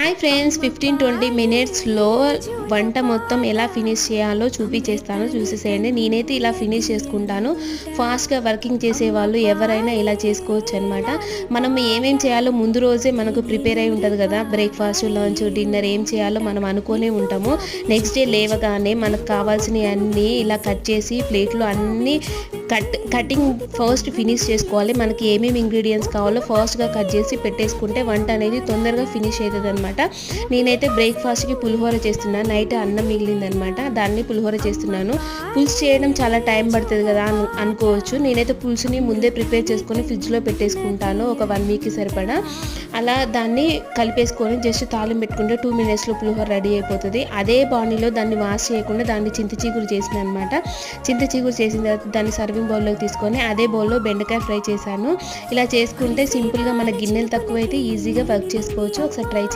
Hi friends, 15-20 మినిట్స్లో వంట మొత్తం ఎలా ఫినిష్ చేయాలో చూసేసేయండి. నేనైతే ఇలా ఫినిష్ చేసుకుంటాను. ఫాస్ట్గా వర్కింగ్ చేసే వాళ్ళు ఎవరైనా ఇలా చేసుకోవచ్చు అనమాట. మనం ఏమేం చేయాలో ముందు రోజే మనకు ప్రిపేర్ అయి ఉంటుంది కదా. బ్రేక్ఫాస్ట్, లంచ్, డిన్నర్ ఏం చేయాలో మనం అనుకునే ఉంటాము. నెక్స్ట్ డే లేవగానే మనకు కావాల్సినవి అన్నీ ఇలా కట్ చేసి ప్లేట్లో అన్నీ కటింగ్ ఫస్ట్ ఫినిష్ చేసుకోవాలి. మనకి ఏమేమి ఇంగ్రీడియంట్స్ కావాలో ఫాస్ట్గా కట్ చేసి పెట్టేసుకుంటే వంట అనేది తొందరగా ఫినిష్ అవుతుంది అనమాట. నేనైతే బ్రేక్ఫాస్ట్కి పులిహోర చేస్తున్నాను. నైట్ అన్నం మిగిలిందనమాట, దాన్ని పులిహోర చేస్తున్నాను. పులుసు చేయడం చాలా టైం పడుతుంది కదా అనుకోవచ్చు. నేనైతే పులుసుని ముందే ప్రిపేర్ చేసుకొని ఫ్రిడ్జ్లో పెట్టేసుకుంటాను, ఒక 1 వీక్కి సరిపడా. అలా దాన్ని కలిపేసుకొని జస్ట్ తాలింపు పెట్టుకుంటే 2 మినిట్స్లో పులిహోర రెడీ అయిపోతుంది. అదే బాణీలో దాన్ని వాష్ చేయకుండా దాన్ని చింత చీగురు చేసిన అనమాట. చింత చీగురు చేసిన తర్వాత దాన్ని సర్వింగ్ బౌల్లోకి తీసుకొని అదే బౌల్లో బెండకాయ ఫ్రై చేశాను. ఇలా చేసుకుంటే సింపుల్గా మన గిన్నెలు తక్కువ అయితే ఈజీగా వర్క్ చేసుకోవచ్చు. ఒకసారి ట్రై